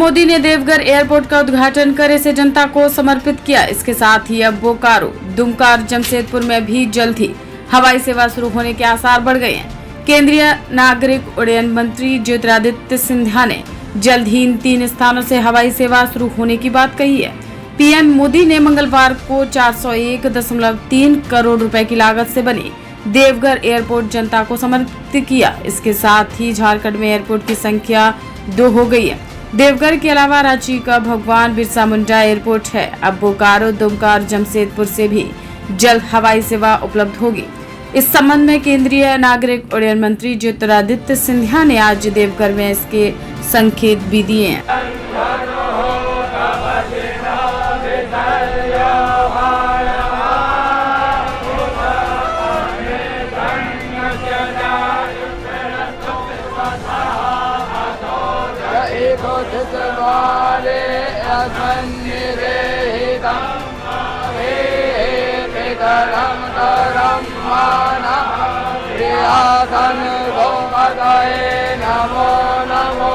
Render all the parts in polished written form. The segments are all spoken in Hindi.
मोदी ने देवघर एयरपोर्ट का उद्घाटन कर इसे जनता को समर्पित किया। इसके साथ ही अब बोकारो, दुमका और जमशेदपुर में भी जल्द ही हवाई सेवा शुरू होने के आसार बढ़ गए हैं। केंद्रीय नागरिक उड्डयन मंत्री ज्योतिरादित्य सिंधिया ने जल्द ही इन 3 स्थानों से हवाई सेवा शुरू होने की बात कही है। पीएम मोदी ने मंगलवार को 401.3 करोड़ रुपए की लागत से बनी देवघर एयरपोर्ट जनता को समर्पित किया। इसके साथ ही झारखंड में एयरपोर्ट की संख्या 2 हो गई है। देवघर के अलावा रांची का भगवान बिरसा मुंडा एयरपोर्ट है। अब बोकारो, दुमका और जमशेदपुर से भी जल्द हवाई सेवा उपलब्ध होगी। इस संबंध में केंद्रीय नागरिक उड्डयन मंत्री ज्योतिरादित्य सिंधिया ने आज देवघर में इसके संकेत भी दिए हैं। नमो नमो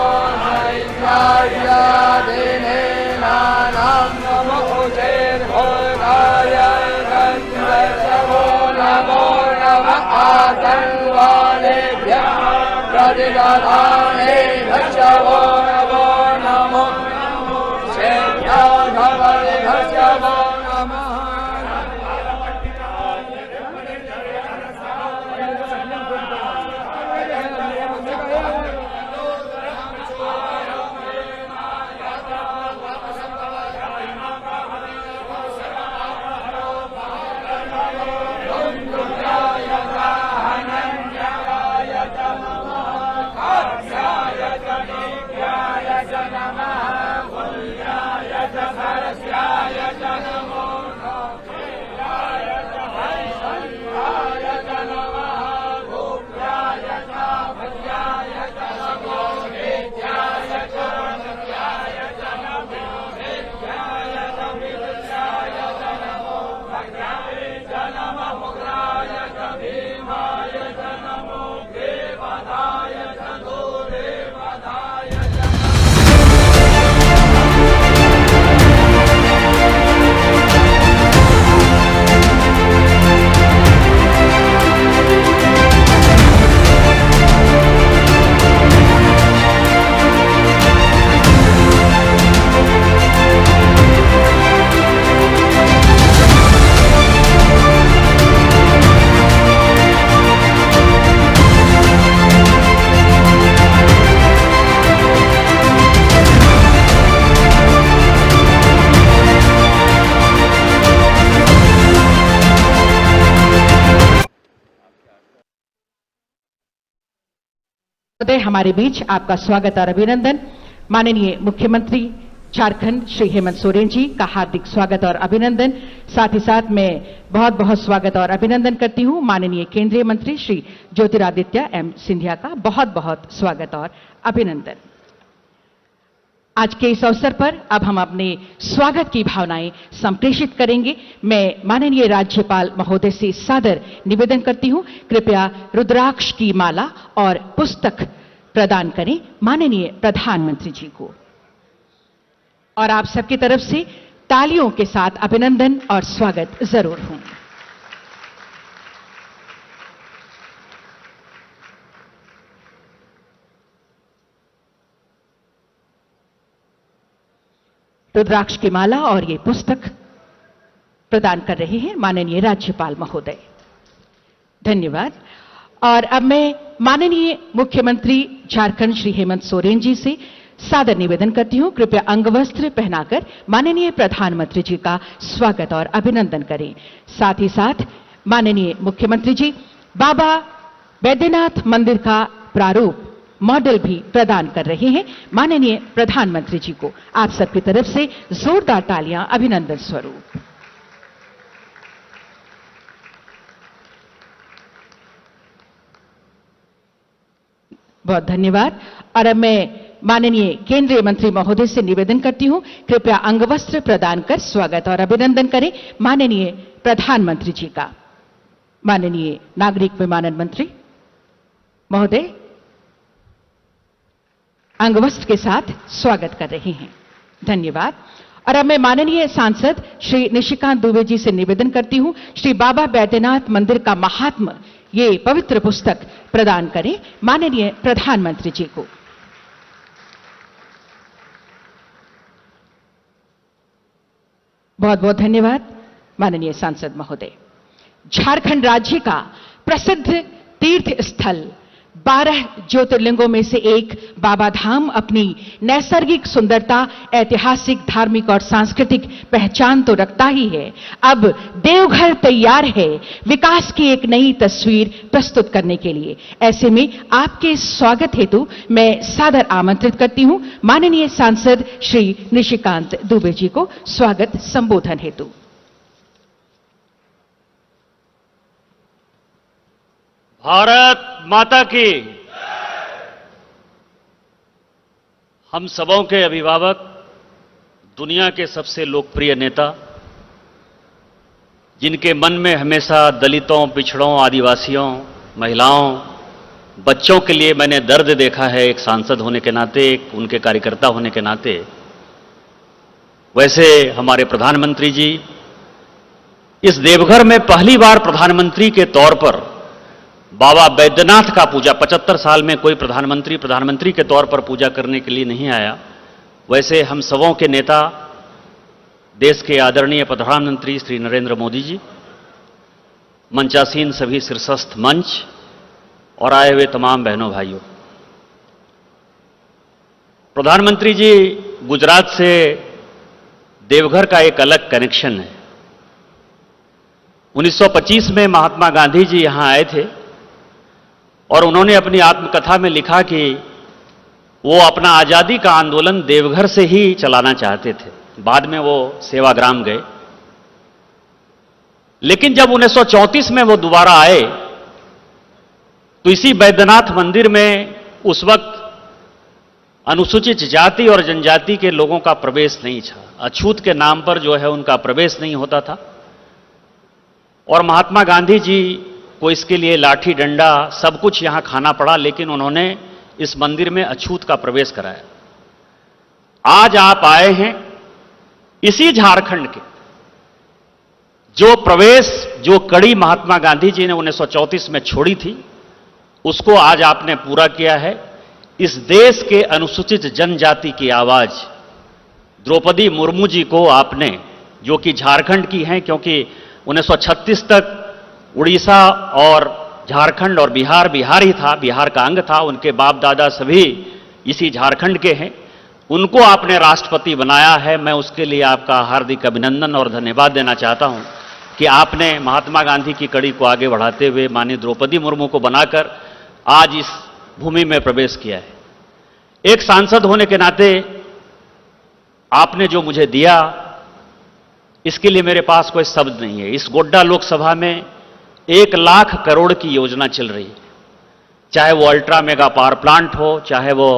हमारे बीच आपका स्वागत और अभिनंदन। माननीय मुख्यमंत्री झारखंड श्री हेमंत सोरेन जी का हार्दिक स्वागत और अभिनंदन। साथ ही साथ मैं बहुत बहुत स्वागत और अभिनंदन करती हूं माननीय केंद्रीय मंत्री श्री ज्योतिरादित्य एम सिंधिया का बहुत बहुत स्वागत और अभिनंदन। आज के इस अवसर पर अब हम अपने स्वागत की भावनाएं संप्रेषित करेंगे। मैं माननीय राज्यपाल महोदय से सादर निवेदन करती हूं, कृपया रुद्राक्ष की माला और पुस्तक प्रदान करें माननीय प्रधानमंत्री जी को। और आप सबकी तरफ से तालियों के साथ अभिनंदन और स्वागत जरूर हों। रुद्राक्ष की माला और ये पुस्तक प्रदान कर रहे हैं माननीय राज्यपाल महोदय। धन्यवाद। और अब मैं माननीय मुख्यमंत्री झारखंड श्री हेमंत सोरेन जी से सादर निवेदन करती हूं, कृपया अंगवस्त्र पहनाकर माननीय प्रधानमंत्री जी का स्वागत और अभिनंदन करें। साथ ही साथ माननीय मुख्यमंत्री जी बाबा बैद्यनाथ मंदिर का प्रारूप मॉडल भी प्रदान कर रहे हैं माननीय प्रधानमंत्री जी को। आप सबकी तरफ से जोरदार तालियां अभिनंदन स्वरूप। बहुत धन्यवाद। और अब मैं माननीय केंद्रीय मंत्री महोदय से निवेदन करती हूं, कृपया अंगवस्त्र प्रदान कर स्वागत और अभिनंदन करें माननीय प्रधानमंत्री जी का। माननीय नागरिक विमानन मंत्री महोदय अंगवस्त्र के साथ स्वागत कर रही हैं। धन्यवाद। और अब मैं माननीय सांसद श्री निशिकांत दुबे जी से निवेदन करती हूं, श्री बाबा बैद्यनाथ मंदिर का महात्म्य ये पवित्र पुस्तक प्रदान करें माननीय प्रधानमंत्री जी को। बहुत बहुत धन्यवाद माननीय सांसद महोदय। झारखंड राज्य का प्रसिद्ध तीर्थ स्थल 12 ज्योतिर्लिंगों में से एक बाबा धाम अपनी नैसर्गिक सुंदरता, ऐतिहासिक, धार्मिक और सांस्कृतिक पहचान तो रखता ही है, अब देवघर तैयार है विकास की एक नई तस्वीर प्रस्तुत करने के लिए। ऐसे में आपके स्वागत हेतु मैं सादर आमंत्रित करती हूं माननीय सांसद श्री निशिकांत दुबे जी को स्वागत संबोधन हेतु। भारत माता की। हम सबों के अभिभावक, दुनिया के सबसे लोकप्रिय नेता, जिनके मन में हमेशा दलितों, पिछड़ों, आदिवासियों, महिलाओं, बच्चों के लिए मैंने दर्द देखा है एक सांसद होने के नाते, एक उनके कार्यकर्ता होने के नाते, वैसे हमारे प्रधानमंत्री जी इस देवघर में पहली बार प्रधानमंत्री के तौर पर बाबा बैद्यनाथ का पूजा, 75 साल में कोई प्रधानमंत्री के तौर पर पूजा करने के लिए नहीं आया। वैसे हम सबों के नेता, देश के आदरणीय प्रधानमंत्री श्री नरेंद्र मोदी जी, मंचासीन सभी शीर्षस्थ मंच और आए हुए तमाम बहनों भाइयों, प्रधानमंत्री जी गुजरात से देवघर का एक अलग कनेक्शन है। 1925 में महात्मा गांधी जी यहां आए थे और उन्होंने अपनी आत्मकथा में लिखा कि वो अपना आजादी का आंदोलन देवघर से ही चलाना चाहते थे। बाद में वो सेवाग्राम गए, लेकिन जब 1934 में वो दोबारा आए तो इसी बैद्यनाथ मंदिर में उस वक्त अनुसूचित जाति और जनजाति के लोगों का प्रवेश नहीं था। अछूत के नाम पर जो है उनका प्रवेश नहीं होता था और महात्मा गांधी जी को इसके लिए लाठी डंडा सब कुछ यहां खाना पड़ा, लेकिन उन्होंने इस मंदिर में अछूत का प्रवेश कराया। आज आप आए हैं इसी झारखंड के जो कड़ी महात्मा गांधी जी ने 1934 में छोड़ी थी, उसको आज आपने पूरा किया है। इस देश के अनुसूचित जनजाति की आवाज द्रौपदी मुर्मू जी को आपने, जो कि झारखंड की हैं, क्योंकि 1936 तक उड़ीसा और झारखंड और बिहार ही था, बिहार का अंग था, उनके बाप दादा सभी इसी झारखंड के हैं, उनको आपने राष्ट्रपति बनाया है। मैं उसके लिए आपका हार्दिक अभिनंदन और धन्यवाद देना चाहता हूं कि आपने महात्मा गांधी की कड़ी को आगे बढ़ाते हुए माननीय द्रौपदी मुर्मू को बनाकर आज इस भूमि में प्रवेश किया है। एक सांसद होने के नाते आपने जो मुझे दिया, इसके लिए मेरे पास कोई शब्द नहीं है। इस गोड्डा लोकसभा में 1 लाख करोड़ की योजना चल रही है, चाहे वो अल्ट्रा मेगा पावर प्लांट हो, चाहे वो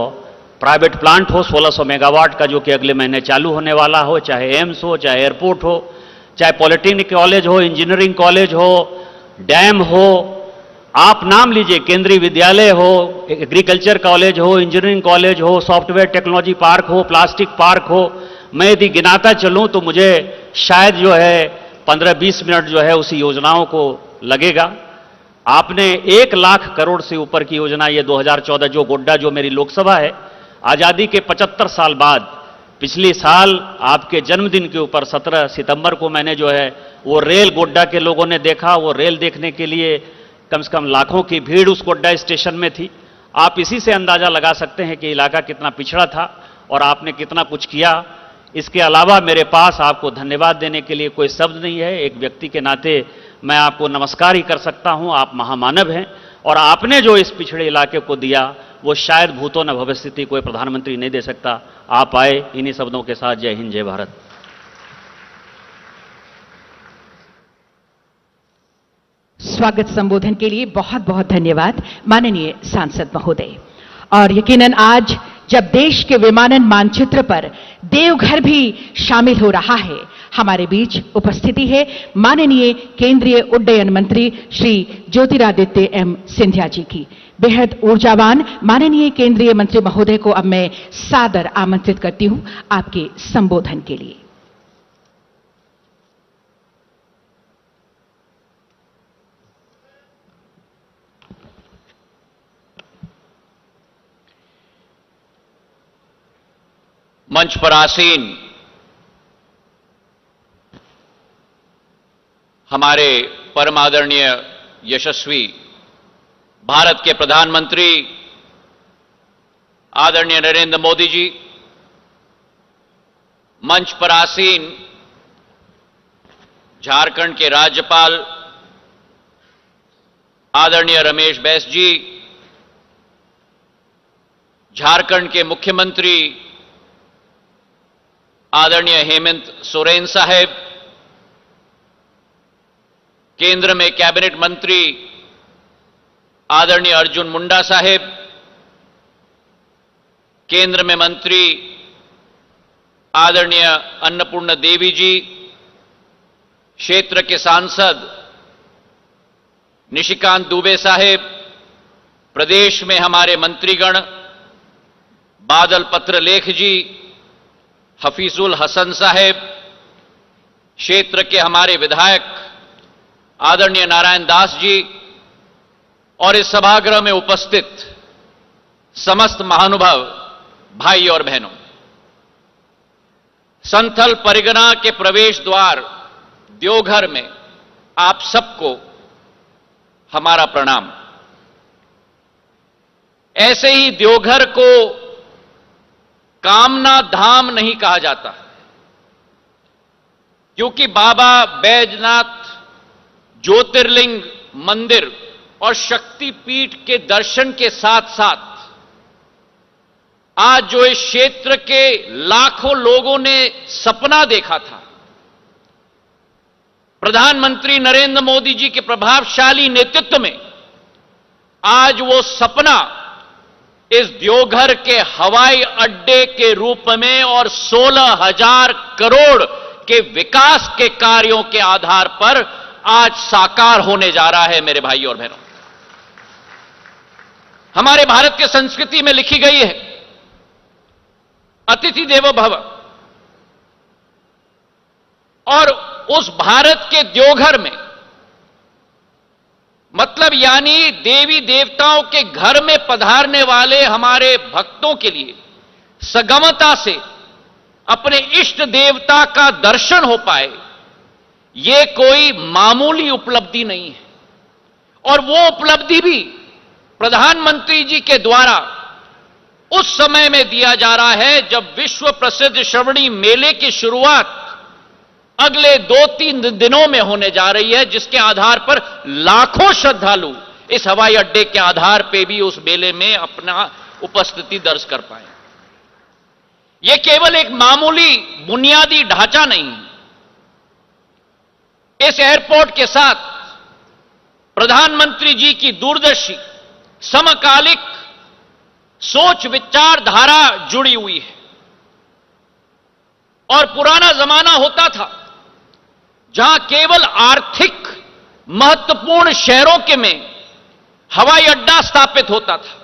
प्राइवेट प्लांट हो 1600 मेगावाट का जो कि अगले महीने चालू होने वाला हो, चाहे एम्स हो, चाहे एयरपोर्ट हो, चाहे पॉलिटेक्निक कॉलेज हो, इंजीनियरिंग कॉलेज हो, डैम हो, आप नाम लीजिए, केंद्रीय विद्यालय हो, एग्रीकल्चर कॉलेज हो, इंजीनियरिंग कॉलेज हो, सॉफ्टवेयर टेक्नोलॉजी पार्क हो, प्लास्टिक पार्क हो। मैं यदि गिनाता चलूं तो मुझे शायद जो है 15-20 मिनट जो है उसी योजनाओं को लगेगा। आपने 1 लाख करोड़ से ऊपर की योजना, ये 2014 जो गोड्डा जो मेरी लोकसभा है, आजादी के 75 साल बाद पिछले साल आपके जन्मदिन के ऊपर 17 सितंबर को मैंने जो है वो रेल गोड्डा के लोगों ने देखा। वो रेल देखने के लिए कम से कम लाखों की भीड़ उस गोड्डा स्टेशन में थी। आप इसी से अंदाजा लगा सकते हैं कि इलाका कितना पिछड़ा था और आपने कितना कुछ किया। इसके अलावा मेरे पास आपको धन्यवाद देने के लिए कोई शब्द नहीं है। एक व्यक्ति के नाते मैं आपको नमस्कार ही कर सकता हूं। आप महामानव हैं और आपने जो इस पिछड़े इलाके को दिया वो शायद भूतो न भविष्यति कोई प्रधानमंत्री नहीं दे सकता। आप आए, इन्हीं शब्दों के साथ जय हिंद, जय भारत। स्वागत संबोधन के लिए बहुत बहुत धन्यवाद माननीय सांसद महोदय। और यकीनन आज जब देश के विमानन मानचित्र पर देवघर भी शामिल हो रहा है, हमारे बीच उपस्थिति है माननीय केंद्रीय उड्डयन मंत्री श्री ज्योतिरादित्य एम सिंधिया जी की। बेहद ऊर्जावान माननीय केंद्रीय मंत्री महोदय को अब मैं सादर आमंत्रित करती हूं आपके संबोधन के लिए। मंच पर आसीन हमारे परम आदरणीय यशस्वी भारत के प्रधानमंत्री आदरणीय नरेंद्र मोदी जी, मंच पर आसीन झारखंड के राज्यपाल आदरणीय रमेश बैस जी, झारखंड के मुख्यमंत्री आदरणीय हेमंत सोरेन साहब, केंद्र में कैबिनेट मंत्री आदरणीय अर्जुन मुंडा साहब, केंद्र में मंत्री आदरणीय अन्नपूर्णा देवी जी, क्षेत्र के सांसद निशिकांत दुबे साहब, प्रदेश में हमारे मंत्रीगण बादल पत्रलेख जी, हफीजुल हसन साहब, क्षेत्र के हमारे विधायक आदरणीय नारायण दास जी और इस सभागृह में उपस्थित समस्त महानुभाव भाई और बहनों, संथल परिगणा के प्रवेश द्वार देवघर में आप सबको हमारा प्रणाम। ऐसे ही देवघर को कामना धाम नहीं कहा जाता, क्योंकि बाबा बैजनाथ ज्योतिर्लिंग मंदिर और शक्तिपीठ के दर्शन के साथ साथ आज जो इस क्षेत्र के लाखों लोगों ने सपना देखा था, प्रधानमंत्री नरेंद्र मोदी जी के प्रभावशाली नेतृत्व में आज वो सपना इस देवघर के हवाई अड्डे के रूप में और 16,000 करोड़ के विकास के कार्यों के आधार पर आज साकार होने जा रहा है। मेरे भाइयों और बहनों, हमारे भारत के संस्कृति में लिखी गई है अतिथि देवो भव, और उस भारत के देवघर में मतलब यानी देवी देवताओं के घर में पधारने वाले हमारे भक्तों के लिए सगमता से अपने इष्ट देवता का दर्शन हो पाए, यह कोई मामूली उपलब्धि नहीं है। और वो उपलब्धि भी प्रधानमंत्री जी के द्वारा उस समय में दिया जा रहा है जब विश्व प्रसिद्ध श्रवणी मेले की शुरुआत अगले 2-3 दिनों में होने जा रही है, जिसके आधार पर लाखों श्रद्धालु इस हवाई अड्डे के आधार पर भी उस मेले में अपना उपस्थिति दर्ज कर पाए। यह केवल एक मामूली बुनियादी ढांचा नहीं है। इस एयरपोर्ट के साथ प्रधानमंत्री जी की दूरदर्शी समकालिक सोच विचारधारा जुड़ी हुई है। और पुराना जमाना होता था जहां केवल आर्थिक महत्वपूर्ण शहरों के में हवाई अड्डा स्थापित होता था,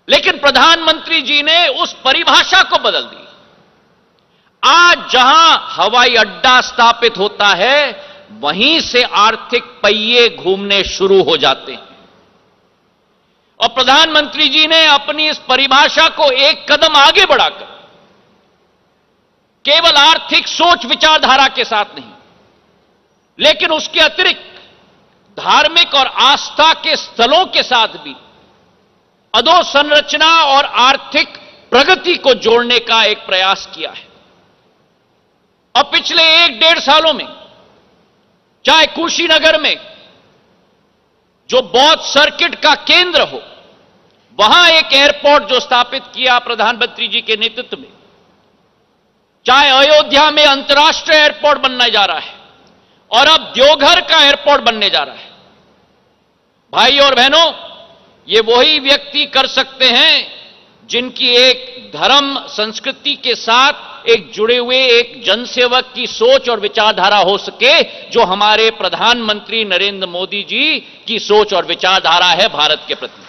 लेकिन प्रधानमंत्री जी ने उस परिभाषा को बदल दी। आज जहां हवाई अड्डा स्थापित होता है वहीं से आर्थिक पहिए घूमने शुरू हो जाते हैं। और प्रधानमंत्री जी ने अपनी इस परिभाषा को एक कदम आगे बढ़ाकर केवल आर्थिक सोच विचारधारा के साथ नहीं, लेकिन उसके अतिरिक्त धार्मिक और आस्था के स्थलों के साथ भी अधोसंरचना और आर्थिक प्रगति को जोड़ने का एक प्रयास किया है। और पिछले 1-1.5 सालों में चाहे कुशीनगर में जो बौद्ध सर्किट का केंद्र हो, वहां एक एयरपोर्ट जो स्थापित किया प्रधानमंत्री जी के नेतृत्व में, चाहे अयोध्या में अंतर्राष्ट्रीय एयरपोर्ट बनने जा रहा है और अब देवघर का एयरपोर्ट बनने जा रहा है। भाई और बहनों, ये वही व्यक्ति कर सकते हैं जिनकी एक धर्म संस्कृति के साथ एक जुड़े हुए एक जनसेवक की सोच और विचारधारा हो सके, जो हमारे प्रधानमंत्री नरेंद्र मोदी जी की सोच और विचारधारा है भारत के प्रति।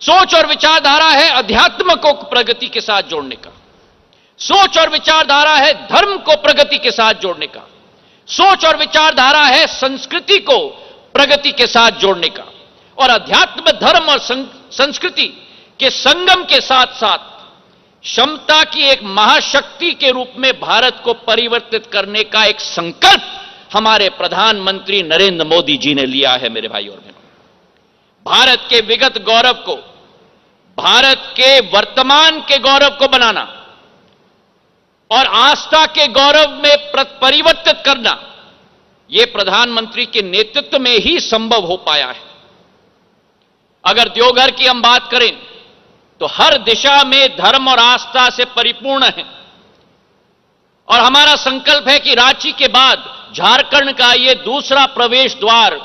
सोच और विचारधारा है अध्यात्म को प्रगति के साथ जोड़ने का, सोच और विचारधारा है धर्म को प्रगति के साथ जोड़ने का, सोच और विचारधारा है संस्कृति को प्रगति के साथ जोड़ने का, और अध्यात्म, धर्म और संस्कृति के संगम के साथ साथ क्षमता की एक महाशक्ति के रूप में भारत को परिवर्तित करने का एक संकल्प हमारे प्रधानमंत्री नरेंद्र मोदी जी ने लिया है। मेरे भाई और बहनों, भारत के विगत गौरव को भारत के वर्तमान के गौरव को बनाना और आस्था के गौरव में परिवर्तित करना, यह प्रधानमंत्री के नेतृत्व में ही संभव हो पाया है। अगर देवघर की हम बात करें तो हर दिशा में धर्म और आस्था से परिपूर्ण है, और हमारा संकल्प है कि रांची के बाद झारखंड का यह दूसरा प्रवेश द्वार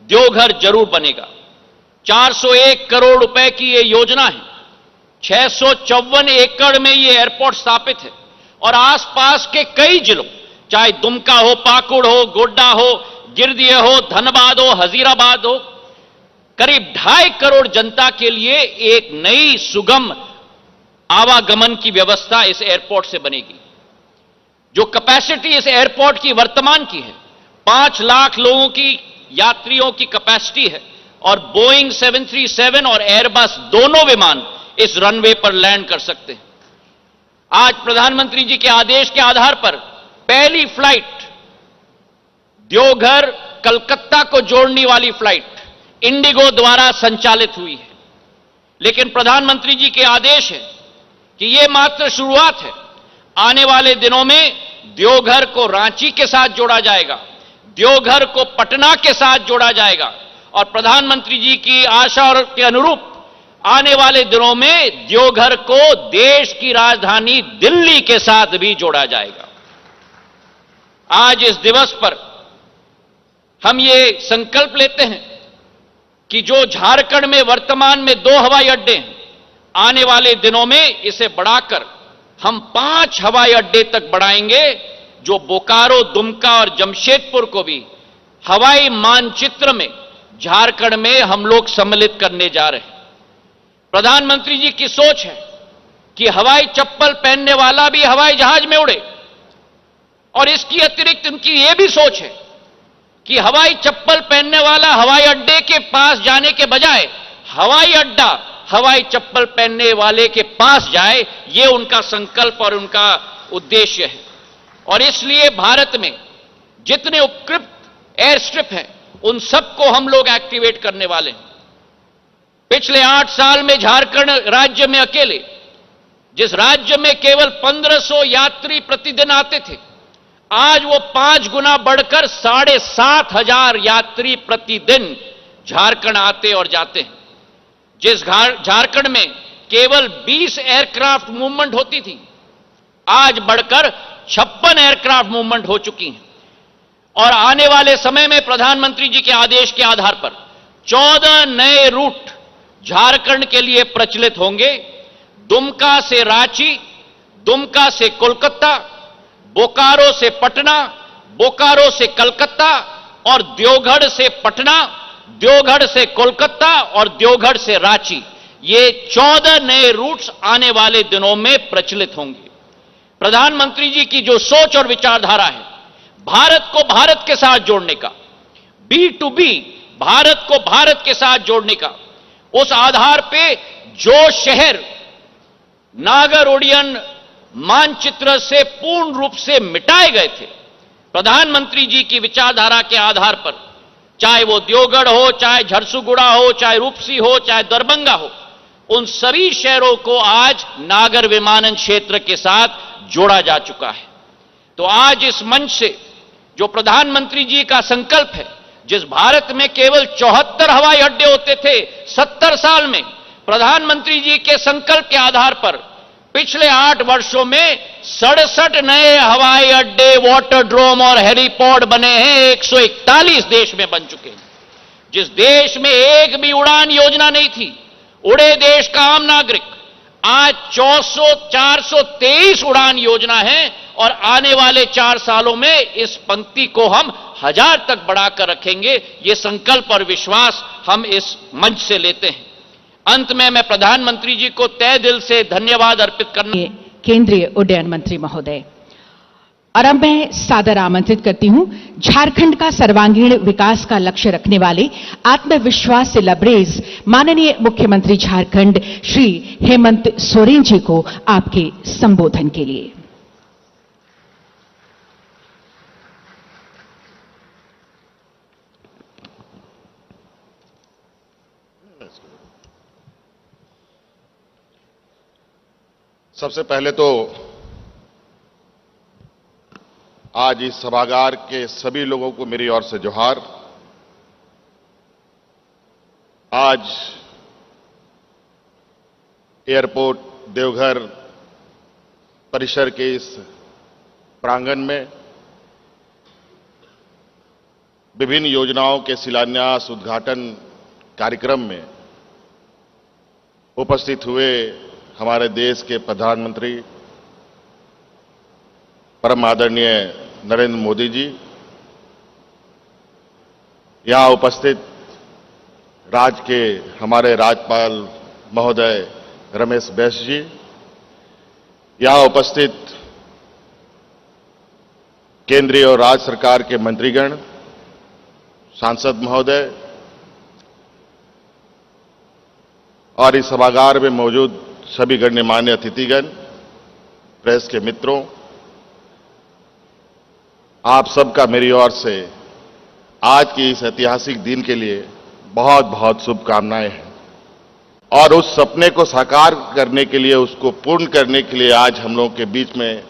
देवघर जरूर बनेगा। 401 करोड़ रुपए की यह योजना है, 654 एकड़ में यह एयरपोर्ट स्थापित है, और आसपास के कई जिलों, चाहे दुमका हो, पाकुड़ हो, गोड्डा हो, गिरदिया हो, धनबाद हो, हजीराबाद हो, करीब 2.5 करोड़ जनता के लिए एक नई सुगम आवागमन की व्यवस्था इस एयरपोर्ट से बनेगी। जो कैपेसिटी इस एयरपोर्ट की वर्तमान की है 5 लाख लोगों की यात्रियों की कैपेसिटी है, और बोइंग 737 और एयरबस दोनों विमान इस रनवे पर लैंड कर सकते हैं। आज प्रधानमंत्री जी के आदेश के आधार पर पहली फ्लाइट देवघर कलकत्ता को जोड़ने वाली फ्लाइट इंडिगो द्वारा संचालित हुई है। लेकिन प्रधानमंत्री जी के आदेश है कि यह मात्र शुरुआत है। आने वाले दिनों में देवघर को रांची के साथ जोड़ा जाएगा, देवघर को पटना के साथ जोड़ा जाएगा, और प्रधानमंत्री जी की आशा और के अनुरूप आने वाले दिनों में देवघर को देश की राजधानी दिल्ली के साथ भी जोड़ा जाएगा। आज इस दिवस पर हम ये संकल्प लेते हैं कि जो झारखंड में वर्तमान में 2 हवाई अड्डे हैं, आने वाले दिनों में इसे बढ़ाकर हम 5 हवाई अड्डे तक बढ़ाएंगे, जो बोकारो, दुमका और जमशेदपुर को भी हवाई मानचित्र में झारखंड में हम लोग सम्मिलित करने जा रहे हैं। प्रधानमंत्री जी की सोच है कि हवाई चप्पल पहनने वाला भी हवाई जहाज में उड़े, और इसकी अतिरिक्त उनकी यह भी सोच है कि हवाई चप्पल पहनने वाला हवाई अड्डे के पास जाने के बजाय हवाई अड्डा हवाई चप्पल पहनने वाले के पास जाए। यह उनका संकल्प और उनका उद्देश्य है, और इसलिए भारत में जितने उपकृत एयर स्ट्रिप हैं उन सबको हम लोग एक्टिवेट करने वाले हैं। पिछले 8 साल में झारखंड राज्य में अकेले, जिस राज्य में केवल 1500 यात्री प्रतिदिन आते थे, आज वो 5 गुना बढ़कर 7,500 यात्री प्रतिदिन झारखंड आते और जाते हैं। जिस झारखंड में केवल 20 एयरक्राफ्ट मूवमेंट होती थी, आज बढ़कर 56 एयरक्राफ्ट मूवमेंट हो चुकी हैं, और आने वाले समय में प्रधानमंत्री जी के आदेश के आधार पर 14 नए रूट झारखंड के लिए प्रचलित होंगे। दुमका से रांची, दुमका से कोलकाता, बोकारो से पटना, बोकारो से कलकत्ता, और देवघर से पटना, देवघर से कोलकाता और देवघर से रांची। ये 14 नए रूट्स आने वाले दिनों में प्रचलित होंगे। प्रधानमंत्री जी की जो सोच और विचारधारा है भारत को भारत के साथ जोड़ने का, B2B भारत को भारत के साथ जोड़ने का, उस आधार पे जो शहर नागर ओडियन मानचित्र से पूर्ण रूप से मिटाए गए थे, प्रधानमंत्री जी की विचारधारा के आधार पर, चाहे वो देवगढ़ हो, चाहे झरसुगुड़ा हो, चाहे रूपसी हो, चाहे दरभंगा हो, उन सभी शहरों को आज नागर विमानन क्षेत्र के साथ जोड़ा जा चुका है। तो आज इस मंच से जो प्रधानमंत्री जी का संकल्प है, जिस भारत में केवल 74 हवाई अड्डे होते थे 70 साल में, प्रधानमंत्री जी के संकल्प के आधार पर पिछले 8 वर्षों में 67 नए हवाई अड्डे, वाटरड्रोम और हेलीपोर्ट बने हैं। 141 देश में बन चुके हैं। जिस देश में एक भी उड़ान योजना नहीं थी, उड़े देश का आम नागरिक। आज 423 उड़ान योजना है और आने वाले 4 सालों में इस पंक्ति को हम 1000 तक बढ़ाकर रखेंगे। ये संकल्प और विश्वास हम इस मंच से लेते हैं। अंत में मैं प्रधानमंत्री जी को तहे दिल से धन्यवाद अर्पित करना। केंद्रीय उड्डयन मंत्री महोदय, और अब मैं सादर आमंत्रित करती हूं झारखंड का सर्वांगीण विकास का लक्ष्य रखने वाले आत्मविश्वास से लबरेज माननीय मुख्यमंत्री झारखंड श्री हेमंत सोरेन जी को आपके संबोधन के लिए। सबसे पहले तो आज इस सभागार के सभी लोगों को मेरी ओर से जोहार। आज एयरपोर्ट देवघर परिसर के इस प्रांगण में विभिन्न योजनाओं के शिलान्यास उद्घाटन कार्यक्रम में उपस्थित हुए हमारे देश के प्रधानमंत्री परम आदरणीय नरेंद्र मोदी जी, यहां उपस्थित राज्य के हमारे राज्यपाल महोदय रमेश बैस जी, यहां उपस्थित केंद्रीय और राज्य सरकार के मंत्रीगण, सांसद महोदय और इस सभागार में मौजूद सभी गणमान्य अतिथिगण, प्रेस के मित्रों, आप सबका मेरी ओर से आज की इस ऐतिहासिक दिन के लिए बहुत बहुत शुभकामनाएं हैं। और उस सपने को साकार करने के लिए, उसको पूर्ण करने के लिए आज हम लोगों के बीच में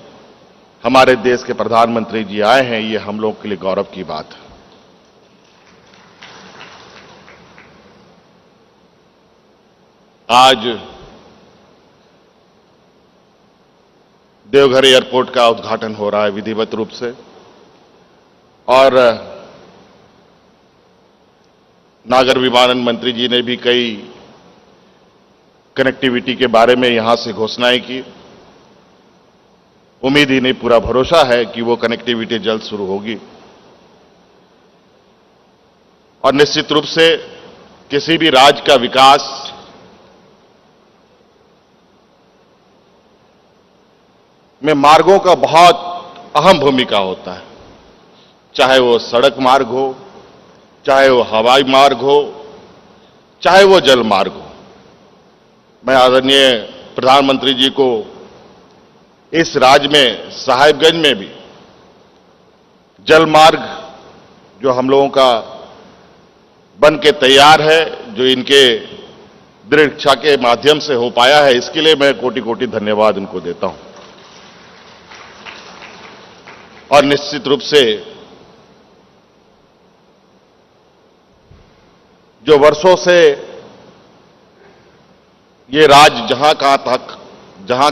हमारे देश के प्रधानमंत्री जी आए हैं, ये हम लोगों के लिए गौरव की बात है। आज देवघर एयरपोर्ट का उद्घाटन हो रहा है विधिवत रूप से, और नागर विमानन मंत्री जी ने भी कई कनेक्टिविटी के बारे में यहां से घोषणाएं की। उम्मीद ही नहीं, पूरा भरोसा है कि वो कनेक्टिविटी जल्द शुरू होगी। और निश्चित रूप से किसी भी राज्य का विकास में मार्गों का बहुत अहम भूमिका होता है, चाहे वो सड़क मार्ग हो, चाहे वो हवाई मार्ग हो, चाहे वो जल मार्ग हो। मैं आदरणीय प्रधानमंत्री जी को इस राज्य में साहिबगंज में भी जल मार्ग जो हम लोगों का बन के तैयार है, जो इनके दृढ़ इच्छा के माध्यम से हो पाया है, इसके लिए मैं कोटि कोटि धन्यवाद उनको देता हूं। और निश्चित रूप से जो वर्षों से ये राज्य जहां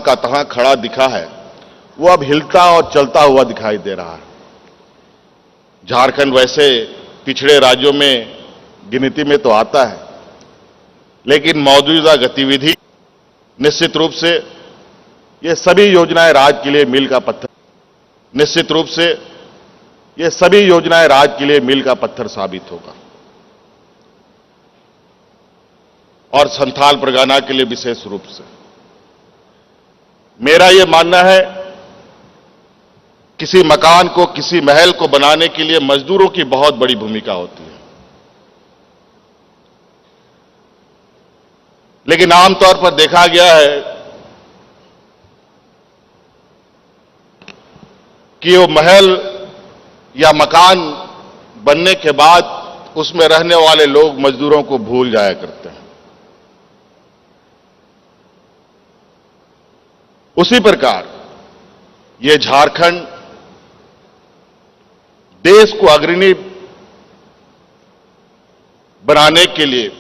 का तहां खड़ा दिखा है, वो अब हिलता और चलता हुआ दिखाई दे रहा है। झारखंड वैसे पिछड़े राज्यों में गिनती में तो आता है, लेकिन मौजूदा गतिविधि निश्चित रूप से ये सभी योजनाएं राज्य के लिए मील का पत्थर, निश्चित रूप से ये सभी योजनाएं राज्य के लिए मील का पत्थर साबित होगा। और संथाल परगना के लिए विशेष रूप से मेरा यह मानना है, किसी मकान को, किसी महल को बनाने के लिए मजदूरों की बहुत बड़ी भूमिका होती है, लेकिन आमतौर पर देखा गया है कि वो महल या मकान बनने के बाद उसमें रहने वाले लोग मजदूरों को भूल जाया करते हैं। उसी प्रकार ये झारखंड देश को अग्रणी बनाने के लिए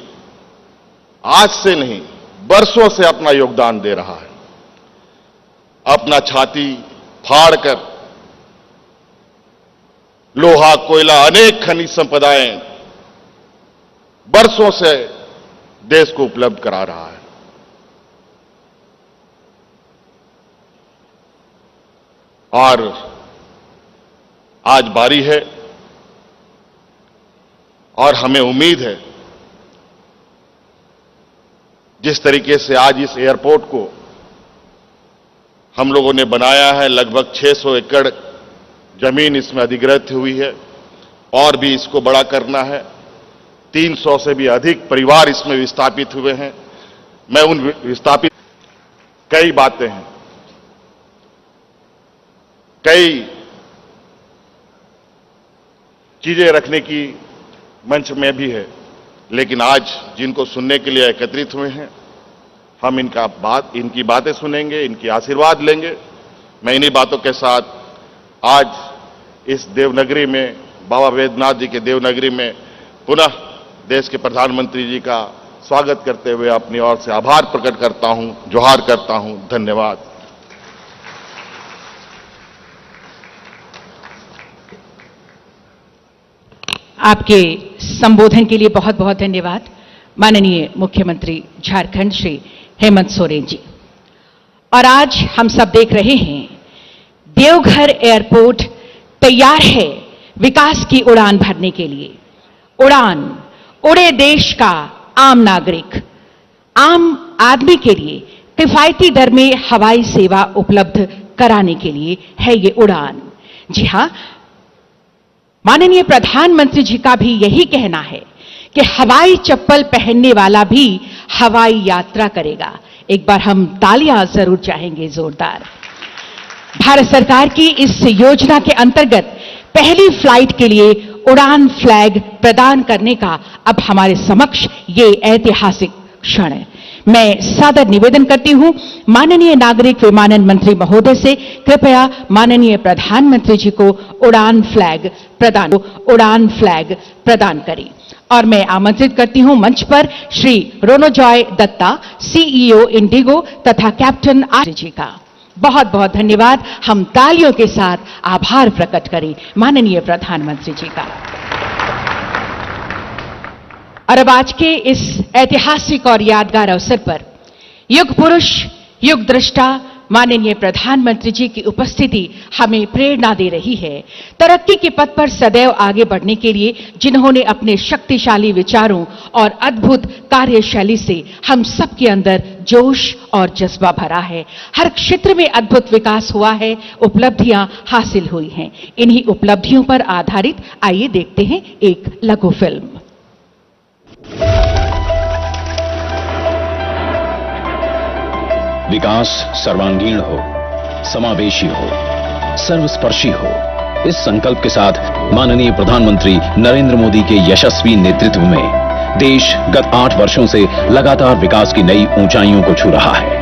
आज से नहीं, वर्षों से अपना योगदान दे रहा है। अपना छाती फाड़कर लोहा, कोयला, अनेक खनिज संपदाएं वर्षों से देश को उपलब्ध करा रहा है। और आज बारी है और हमें उम्मीद है जिस तरीके से आज इस एयरपोर्ट को हम लोगों ने बनाया है, लगभग 600 एकड़ जमीन इसमें अधिग्रहित हुई है और भी इसको बड़ा करना है। 300 से भी अधिक परिवार इसमें विस्थापित हुए हैं। मैं उन विस्थापित कई बातें हैं, कई चीजें रखने की मंच में भी है, लेकिन आज जिनको सुनने के लिए एकत्रित हुए हैं, हम इनकी बातें सुनेंगे, इनकी आशीर्वाद लेंगे। मैं इन्हीं बातों के साथ आज इस देवनगरी में, बाबा वैद्यनाथ जी के देवनगरी में पुनः देश के प्रधानमंत्री जी का स्वागत करते हुए अपनी ओर से आभार प्रकट करता हूं, जोहार करता हूं। धन्यवाद। आपके संबोधन के लिए बहुत बहुत धन्यवाद माननीय मुख्यमंत्री झारखंड श्री हेमंत सोरेन जी। और आज हम सब देख रहे हैं देवघर एयरपोर्ट तैयार है विकास की उड़ान भरने के लिए। उड़ान उड़े देश का आम नागरिक, आम आदमी के लिए किफायती दर में हवाई सेवा उपलब्ध कराने के लिए है ये उड़ान। जी हां, माननीय प्रधानमंत्री जी का भी यही कहना है कि हवाई चप्पल पहनने वाला भी हवाई यात्रा करेगा। एक बार हम तालियां जरूर चाहेंगे जोरदार। भारत सरकार की इस योजना के अंतर्गत पहली फ्लाइट के लिए उड़ान फ्लैग प्रदान करने का अब हमारे समक्ष ये ऐतिहासिक क्षण है। मैं सादर निवेदन करती हूं माननीय नागरिक विमानन मंत्री महोदय से, कृपया माननीय प्रधानमंत्री जी को उड़ान फ्लैग प्रदान करें। और मैं आमंत्रित करती हूं मंच पर श्री रोनोजॉय दत्ता, सीईओ इंडिगो तथा कैप्टन आर जी का। बहुत बहुत धन्यवाद। हम तालियों के साथ आभार प्रकट करें माननीय प्रधानमंत्री जी का। और अब आज के इस ऐतिहासिक और यादगार अवसर पर युग पुरुष, युग दृष्टा माननीय प्रधानमंत्री जी की उपस्थिति हमें प्रेरणा दे रही है तरक्की के पथ पर सदैव आगे बढ़ने के लिए, जिन्होंने अपने शक्तिशाली विचारों और अद्भुत कार्यशैली से हम सबके अंदर जोश और जज्बा भरा है। हर क्षेत्र में अद्भुत विकास हुआ है, उपलब्धियां हासिल हुई हैं। इन्हीं उपलब्धियों पर आधारित आइए देखते हैं एक लघु फिल्म। विकास सर्वांगीण हो, समावेशी हो, सर्वस्पर्शी हो, इस संकल्प के साथ माननीय प्रधानमंत्री नरेंद्र मोदी के यशस्वी नेतृत्व में देश गत 8 वर्षों से लगातार विकास की नई ऊंचाइयों को छू रहा है।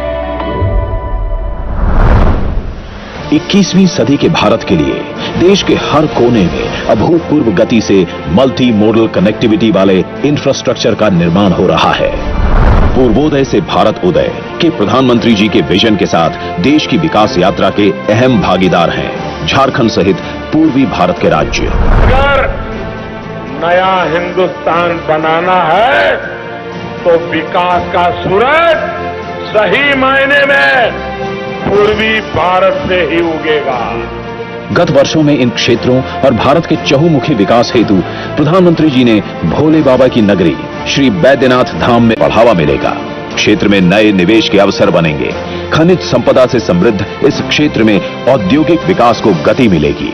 21वीं सदी के भारत के लिए देश के हर कोने में अभूतपूर्व गति से मल्टी मोडल कनेक्टिविटी वाले इंफ्रास्ट्रक्चर का निर्माण हो रहा है। पूर्वोदय से भारत उदय के प्रधानमंत्री जी के विजन के साथ देश की विकास यात्रा के अहम भागीदार हैं झारखंड सहित पूर्वी भारत के राज्य। अगर नया हिंदुस्तान बनाना है तो विकास का सूरज सही मायने में पूर्वी भारत से ही उगेगा। गत वर्षों में इन क्षेत्रों और भारत के चहुमुखी विकास हेतु प्रधानमंत्री जी ने भोले बाबा की नगरी श्री बैद्यनाथ धाम में बढ़ावा मिलेगा। क्षेत्र में नए निवेश के अवसर बनेंगे। खनिज संपदा से समृद्ध इस क्षेत्र में औद्योगिक विकास को गति मिलेगी।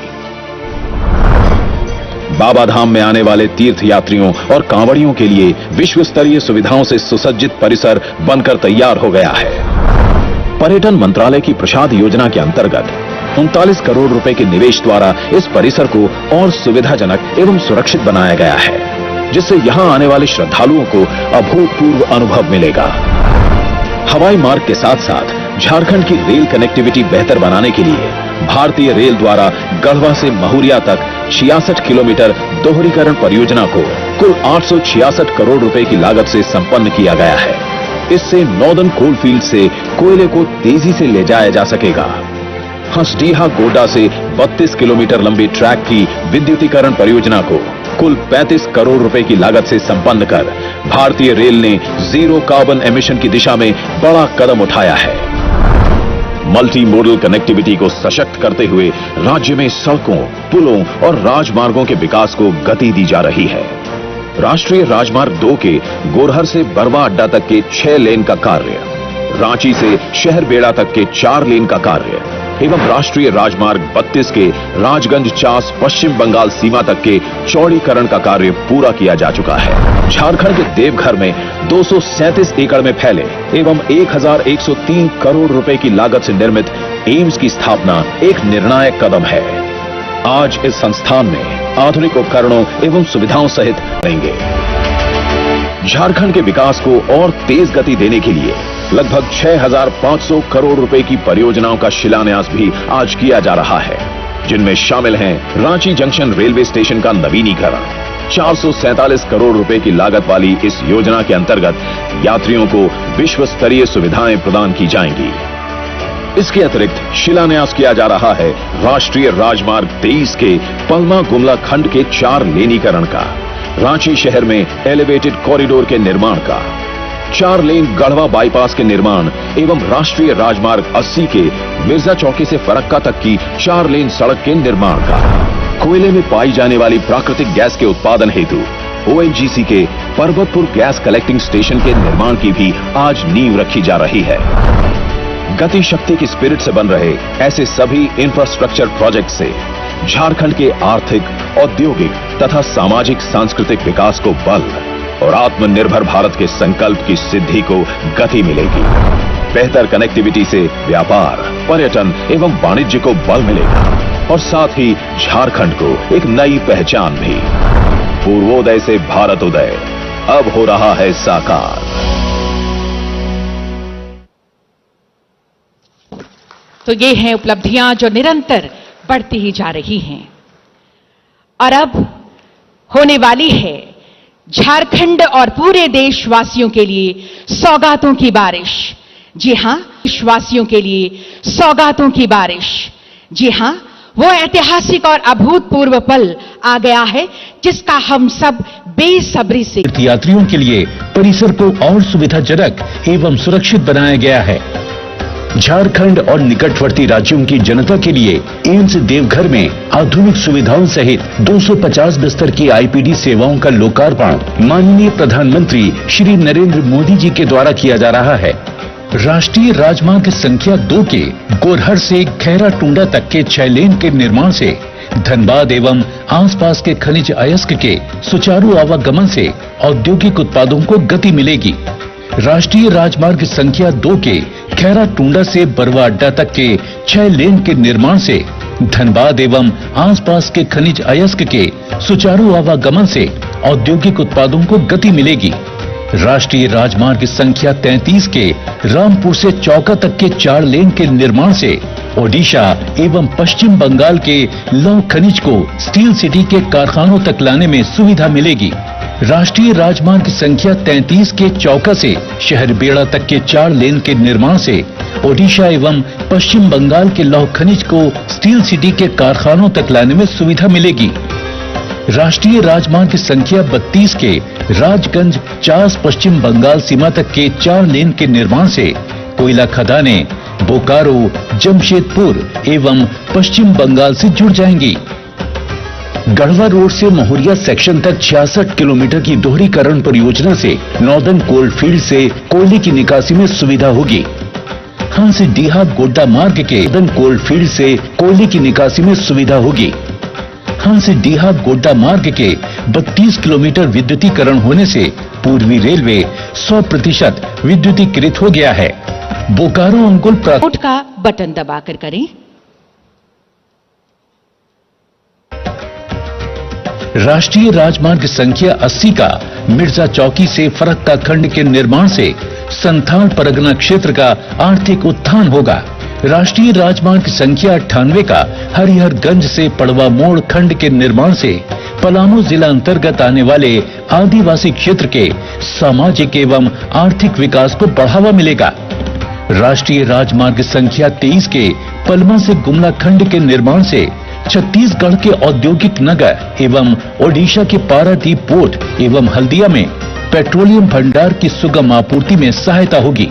बाबा धाम में आने वाले तीर्थ यात्रियों और कांवड़ियों के लिए विश्व स्तरीय सुविधाओं से सुसज्जित परिसर बनकर तैयार हो गया है। पर्यटन मंत्रालय की प्रसाद योजना के अंतर्गत 39 करोड़ रुपए के निवेश द्वारा इस परिसर को और सुविधाजनक एवं सुरक्षित बनाया गया है, जिससे यहां आने वाले श्रद्धालुओं को अभूतपूर्व अनुभव मिलेगा। हवाई मार्ग के साथ साथ झारखंड की रेल कनेक्टिविटी बेहतर बनाने के लिए भारतीय रेल द्वारा गढ़वा से महुरिया तक 66 किलोमीटर दोहरीकरण परियोजना को कुल 866 करोड़ रुपए की लागत से संपन्न किया गया है। इससे नॉर्दर्न कोलफील्ड से कोयले को तेजी से ले जाया जा सकेगा। हंसडीहा गोड्डा से 32 किलोमीटर लंबी ट्रैक की विद्युतीकरण परियोजना को कुल 35 करोड़ रुपए की लागत से संपन्न कर भारतीय रेल ने जीरो कार्बन एमिशन की दिशा में बड़ा कदम उठाया है। मल्टी मोडल कनेक्टिविटी को सशक्त करते हुए राज्य में सड़कों, पुलों और राजमार्गों के विकास को गति दी जा रही है। राष्ट्रीय राजमार्ग 2 के गोरहर से बरवा अड्डा तक के 6 लेन का कार्य, रांची से शहर बेड़ा तक के 4 लेन का कार्य एवं राष्ट्रीय राजमार्ग 32 के राजगंज चास पश्चिम बंगाल सीमा तक के चौड़ीकरण का कार्य पूरा किया जा चुका है। झारखंड के देवघर में 237 एकड़ में फैले एवं 1103 करोड़ रुपए की लागत से निर्मित एम्स की स्थापना एक निर्णायक कदम है। आज इस संस्थान में आधुनिक उपकरणों एवं सुविधाओं सहित रहेंगे। झारखंड के विकास को और तेज गति देने के लिए लगभग 6,500 करोड़ रुपए की परियोजनाओं का शिलान्यास भी आज किया जा रहा है, जिनमें शामिल हैं रांची जंक्शन रेलवे स्टेशन का नवीनीकरण। 447 करोड़ रुपए की लागत वाली इस योजना के अंतर्गत यात्रियों को विश्व स्तरीय सुविधाएं प्रदान की जाएंगी। इसके अतिरिक्त शिलान्यास किया जा रहा है राष्ट्रीय राजमार्ग 23 के पलमा गुमला खंड के 4 लेनीकरण का, रांची शहर में एलिवेटेड कॉरिडोर के निर्माण का, 4 लेन गढ़वा बाईपास के निर्माण एवं राष्ट्रीय राजमार्ग 80 के मिर्जा चौकी से फरक्का तक की 4 लेन सड़क के निर्माण का, कोयले में पाई जाने वाली प्राकृतिक गैस के उत्पादन हेतु ONGC के पर्वतपुर गैस कलेक्टिंग स्टेशन के निर्माण की भी आज नींव रखी जा रही है। गति शक्ति की स्पिरिट से बन रहे ऐसे सभी इंफ्रास्ट्रक्चर प्रोजेक्ट से झारखंड के आर्थिक, औद्योगिक तथा सामाजिक सांस्कृतिक विकास को बल और आत्मनिर्भर भारत के संकल्प की सिद्धि को गति मिलेगी। बेहतर कनेक्टिविटी से व्यापार, पर्यटन एवं वाणिज्य को बल मिलेगा और साथ ही झारखंड को एक नई पहचान भी। पूर्वोदय से भारत उदय अब हो रहा है साकार। तो ये हैं उपलब्धियां जो निरंतर बढ़ती ही जा रही हैं और अब होने वाली है झारखंड और पूरे देशवासियों के लिए सौगातों की बारिश। जी हां, देशवासियों के लिए सौगातों की बारिश। जी हां, वो ऐतिहासिक और अभूतपूर्व पल आ गया है जिसका हम सब बेसब्री से यात्रियों के लिए परिसर को और सुविधाजनक एवं सुरक्षित बनाया गया है। झारखंड और निकटवर्ती राज्यों की जनता के लिए एम्स देवघर में आधुनिक सुविधाओं सहित 250 बिस्तर की IPD सेवाओं का लोकार्पण माननीय प्रधानमंत्री श्री नरेंद्र मोदी जी के द्वारा किया जा रहा है। राष्ट्रीय राजमार्ग संख्या 2 के गोरहर से खैरा टूंडा तक के 6 लेन के निर्माण से धनबाद एवं आसपास के खनिज अयस्क के सुचारू आवागमन से औद्योगिक उत्पादों को गति मिलेगी। राष्ट्रीय राजमार्ग संख्या 2 के खैरा टूंडा से बरवा अड्डा तक के 6 लेन के निर्माण से धनबाद एवं आसपास के खनिज अयस्क के सुचारू आवागमन से औद्योगिक उत्पादों को गति मिलेगी। राष्ट्रीय राजमार्ग संख्या 33 के रामपुर से चौका तक के 4 लेन के निर्माण से ओडिशा एवं पश्चिम बंगाल के लौह खनिज को स्टील सिटी के कारखानों तक लाने में सुविधा मिलेगी। राष्ट्रीय राजमार्ग संख्या 33 के चौका से शहर बेड़ा तक के 4 लेन के निर्माण से ओडिशा एवं पश्चिम बंगाल के लौह खनिज को स्टील सिटी के कारखानों तक लाने में सुविधा मिलेगी। राष्ट्रीय राजमार्ग संख्या 32 के राजगंज चास पश्चिम बंगाल सीमा तक के 4 लेन के निर्माण से कोयला खदानें बोकारो, जमशेदपुर एवं पश्चिम बंगाल से जुड़ जाएंगी। गढ़वा रोड से महुरिया सेक्शन तक 66 किलोमीटर की दोहरीकरण परियोजना से नॉर्दर्न कोल फील्ड से कोयले की निकासी में सुविधा होगी। हंसडीहा गोड्डा मार्ग के नॉर्दर्न कोल फील्ड से कोयले की निकासी में सुविधा होगी। हंसडीहा गोड्डा मार्ग के 32 किलोमीटर विद्युतीकरण होने से पूर्वी रेलवे 100% विद्युतीकृत हो गया है। बोकारो अंकुल रिमोट का बटन दबाकर करें। राष्ट्रीय राजमार्ग संख्या 80 का मिर्जा चौकी से फरक्का खंड के निर्माण से संथाल परगना क्षेत्र का आर्थिक उत्थान होगा। राष्ट्रीय राजमार्ग संख्या 98 का हरिहरगंज से पड़वा मोड़ खंड के निर्माण से पलामू जिला अंतर्गत आने वाले आदिवासी क्षेत्र के सामाजिक एवं आर्थिक विकास को बढ़ावा मिलेगा। राष्ट्रीय राजमार्ग संख्या 23 के पलमा से गुमला खंड के निर्माण से छत्तीसगढ़ के औद्योगिक नगर एवं ओडिशा के पारादीप पोर्ट एवं हल्दिया में पेट्रोलियम भंडार की सुगम आपूर्ति में सहायता होगी।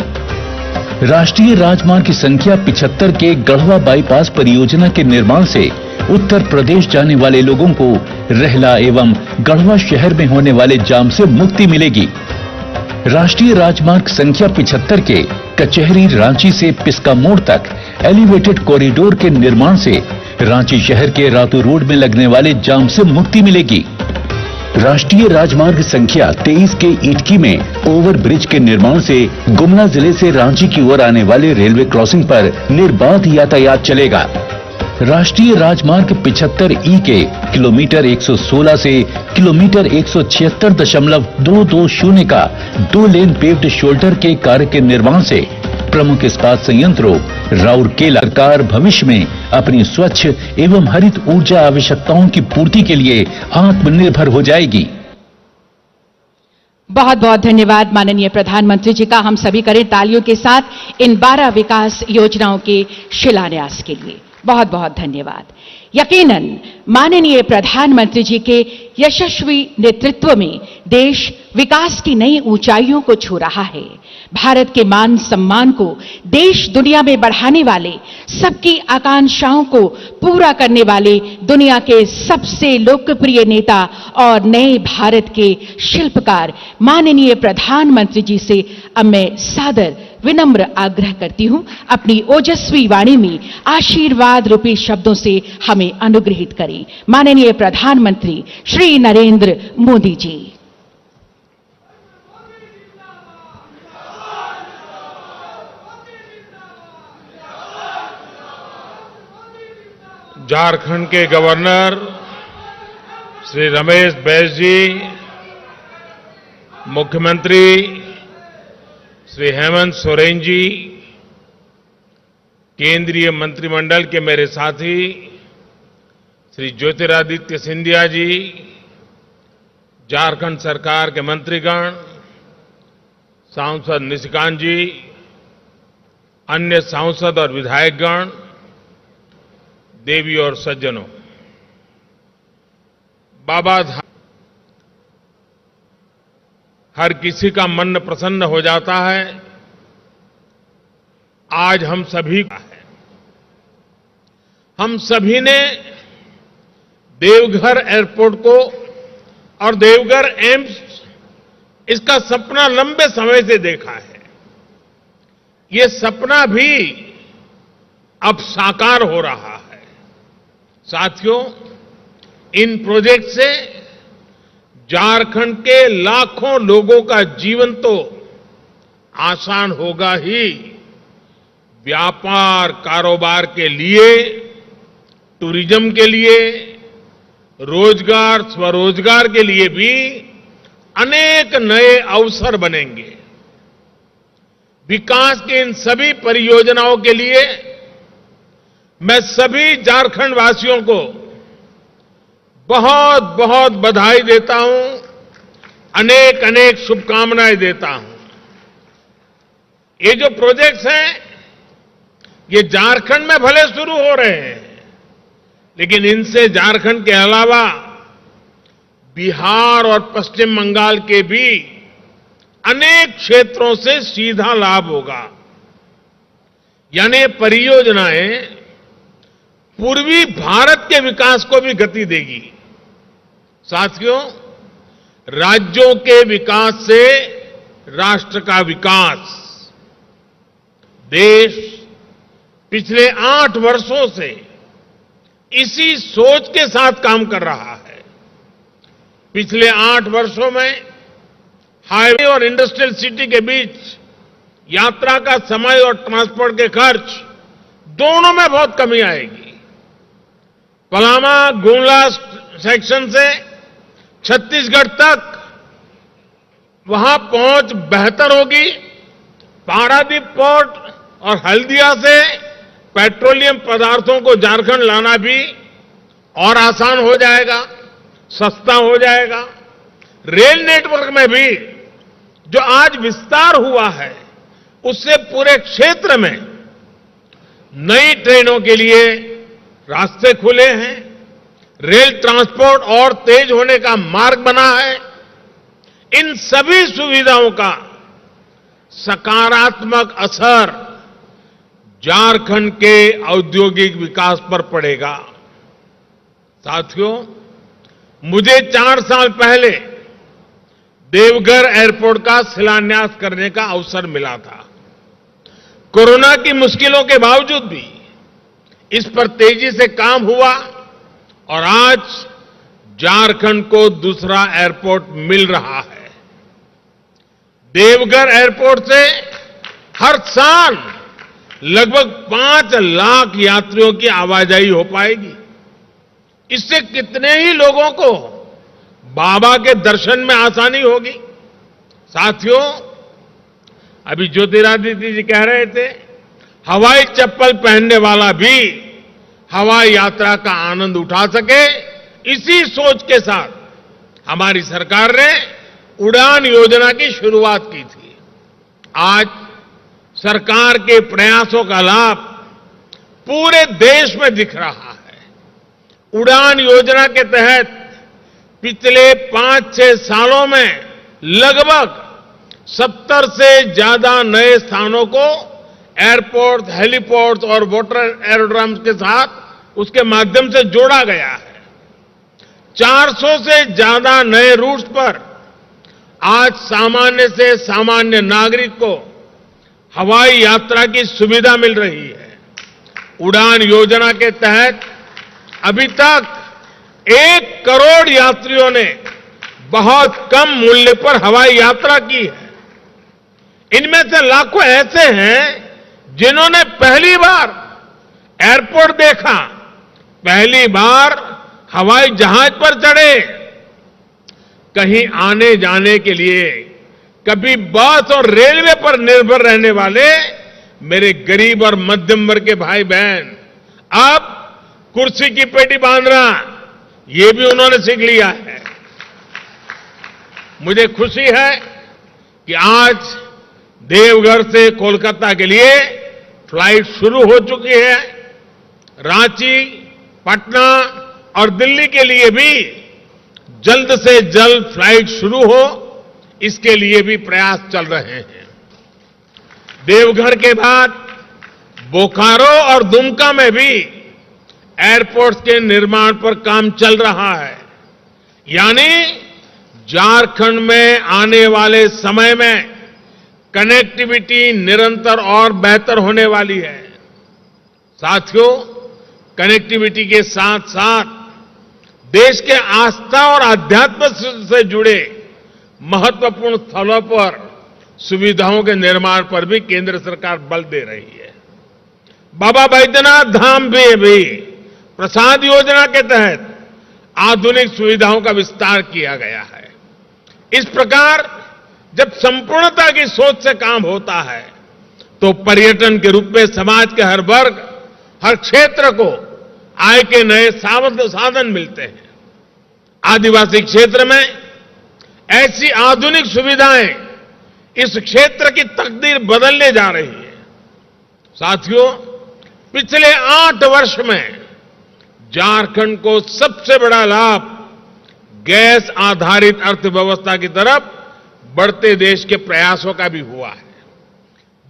राष्ट्रीय राजमार्ग की संख्या 75 के गढ़वा बाईपास परियोजना के निर्माण से उत्तर प्रदेश जाने वाले लोगों को रहला एवं गढ़वा शहर में होने वाले जाम से मुक्ति मिलेगी। राष्ट्रीय राजमार्ग संख्या 75 के कचहरी रांची से पिस्का मोड़ तक एलिवेटेड कॉरिडोर के निर्माण से रांची शहर के रातू रोड में लगने वाले जाम से मुक्ति मिलेगी। राष्ट्रीय राजमार्ग संख्या 23 के इटकी में ओवर ब्रिज के निर्माण से गुमला जिले से रांची की ओर आने वाले रेलवे क्रॉसिंग पर निर्बाध यातायात चलेगा। राष्ट्रीय राजमार्ग 75 ई के किलोमीटर 116 से किलोमीटर 176.220 का 2 लेन पेव्ड शोल्डर के कार्य के निर्माण से प्रमुख इस्पात संयंत्रों राउरकेला सरकार भविष्य में अपनी स्वच्छ एवं हरित ऊर्जा आवश्यकताओं की पूर्ति के लिए आत्मनिर्भर हो जाएगी। बहुत बहुत धन्यवाद माननीय प्रधानमंत्री जी का। हम सभी करें तालियों के साथ इन 12 विकास योजनाओं के शिलान्यास के लिए। बहुत बहुत धन्यवाद। यकीनन माननीय प्रधानमंत्री जी के यशस्वी नेतृत्व में देश विकास की नई ऊंचाइयों को छू रहा है। भारत के मान सम्मान को देश दुनिया में बढ़ाने वाले, सबकी आकांक्षाओं को पूरा करने वाले दुनिया के सबसे लोकप्रिय नेता और नए भारत के शिल्पकार माननीय प्रधानमंत्री जी से अब मैं सादर विनम्र आग्रह करती हूं, अपनी ओजस्वी वाणी में आशीर्वाद रूपी शब्दों से हमें अनुग्रहित करें। माननीय प्रधानमंत्री श्री नरेंद्र मोदी जी। झारखंड के गवर्नर श्री रमेश बैस जी, मुख्यमंत्री श्री हेमंत सोरेन जी, केंद्रीय मंत्रिमंडल के मेरे साथी श्री ज्योतिरादित्य सिंधिया जी, झारखंड सरकार के मंत्रीगण, सांसद निशिकांत जी, अन्य सांसद और विधायकगण, देवी और सज्जनों, बाबा धाम हर किसी का मन प्रसन्न हो जाता है। आज हम सभी का है। हम सभी ने देवघर एयरपोर्ट को और देवघर एम्स, इसका सपना लंबे समय से देखा है। ये सपना भी अब साकार हो रहा है। साथियों, इन प्रोजेक्ट से झारखंड के लाखों लोगों का जीवन तो आसान होगा ही, व्यापार कारोबार के लिए, टूरिज्म के लिए, रोजगार स्वरोजगार के लिए भी अनेक नए अवसर बनेंगे। विकास की इन सभी परियोजनाओं के लिए मैं सभी झारखंड वासियों को बहुत बहुत बधाई देता हूं, अनेक अनेक शुभकामनाएं देता हूं। ये जो प्रोजेक्ट्स हैं, ये झारखंड में भले शुरू हो रहे हैं, लेकिन इनसे झारखंड के अलावा बिहार और पश्चिम बंगाल के भी अनेक क्षेत्रों से सीधा लाभ होगा। यानी परियोजनाएं पूर्वी भारत के विकास को भी गति देगी। साथियों, राज्यों के विकास से राष्ट्र का विकास देश पिछले 8 वर्षों से इसी सोच के साथ काम कर रहा है। पिछले 8 वर्षों में हाईवे और इंडस्ट्रियल सिटी के बीच यात्रा का समय और ट्रांसपोर्ट के खर्च दोनों में बहुत कमी आएगी। पलामा गुमला सेक्शन से छत्तीसगढ़ तक वहां पहुंच बेहतर होगी। पारादीप पोर्ट और हल्दिया से पेट्रोलियम पदार्थों को झारखंड लाना भी और आसान हो जाएगा, सस्ता हो जाएगा। रेल नेटवर्क में भी जो आज विस्तार हुआ है, उससे पूरे क्षेत्र में नई ट्रेनों के लिए रास्ते खुले हैं। रेल ट्रांसपोर्ट और तेज होने का मार्ग बना है। इन सभी सुविधाओं का सकारात्मक असर झारखंड के औद्योगिक विकास पर पड़ेगा। साथियों, मुझे 4 साल पहले देवघर एयरपोर्ट का शिलान्यास करने का अवसर मिला था। कोरोना की मुश्किलों के बावजूद भी इस पर तेजी से काम हुआ और आज झारखंड को दूसरा एयरपोर्ट मिल रहा है। देवघर एयरपोर्ट से हर साल लगभग 5 लाख यात्रियों की आवाजाही हो पाएगी। इससे कितने ही लोगों को बाबा के दर्शन में आसानी होगी। साथियों, अभी ज्योतिरादित्य जी कह रहे थे, हवाई चप्पल पहनने वाला भी हवाई यात्रा का आनंद उठा सके। इसी सोच के साथ हमारी सरकार ने उड़ान योजना की शुरुआत की थी। आज सरकार के प्रयासों का लाभ पूरे देश में दिख रहा है। उड़ान योजना के तहत पिछले 5-6 सालों में लगभग 70 से ज्यादा नए स्थानों को एयरपोर्ट, हेलीपोर्ट और वाटर एरोड्रम्स के साथ उसके माध्यम से जोड़ा गया है। 400 से ज्यादा नए रूट्स पर आज सामान्य से सामान्य नागरिक को हवाई यात्रा की सुविधा मिल रही है। उड़ान योजना के तहत अभी तक 1 करोड़ यात्रियों ने बहुत कम मूल्य पर हवाई यात्रा की है। इनमें से लाखों ऐसे हैं जिन्होंने पहली बार एयरपोर्ट देखा, पहली बार हवाई जहाज पर चढ़े। कहीं आने जाने के लिए कभी बस और रेलवे पर निर्भर रहने वाले मेरे गरीब और मध्यम वर्ग के भाई बहन अब कुर्सी की पेटी बांधना ये भी उन्होंने सीख लिया है। मुझे खुशी है कि आज देवघर से कोलकाता के लिए फ्लाइट शुरू हो चुकी है। रांची, पटना और दिल्ली के लिए भी जल्द से जल्द फ्लाइट शुरू हो, इसके लिए भी प्रयास चल रहे हैं। देवघर के बाद बोकारो और दुमका में भी एयरपोर्ट्स के निर्माण पर काम चल रहा है। यानी झारखंड में आने वाले समय में कनेक्टिविटी निरंतर और बेहतर होने वाली है। साथियों, कनेक्टिविटी के साथ साथ देश के आस्था और आध्यात्म से जुड़े महत्वपूर्ण स्थलों पर सुविधाओं के निर्माण पर भी केंद्र सरकार बल दे रही है। बाबा बैद्यनाथ धाम में भी प्रसाद योजना के तहत आधुनिक सुविधाओं का विस्तार किया गया है। इस प्रकार जब संपूर्णता की सोच से काम होता है तो पर्यटन के रूप में समाज के हर वर्ग, हर क्षेत्र को आय के नए साधन मिलते हैं। आदिवासी क्षेत्र में ऐसी आधुनिक सुविधाएं इस क्षेत्र की तकदीर बदलने जा रही है। साथियों, पिछले 8 वर्ष में झारखंड को सबसे बड़ा लाभ गैस आधारित अर्थव्यवस्था की तरफ बढ़ते देश के प्रयासों का भी हुआ है।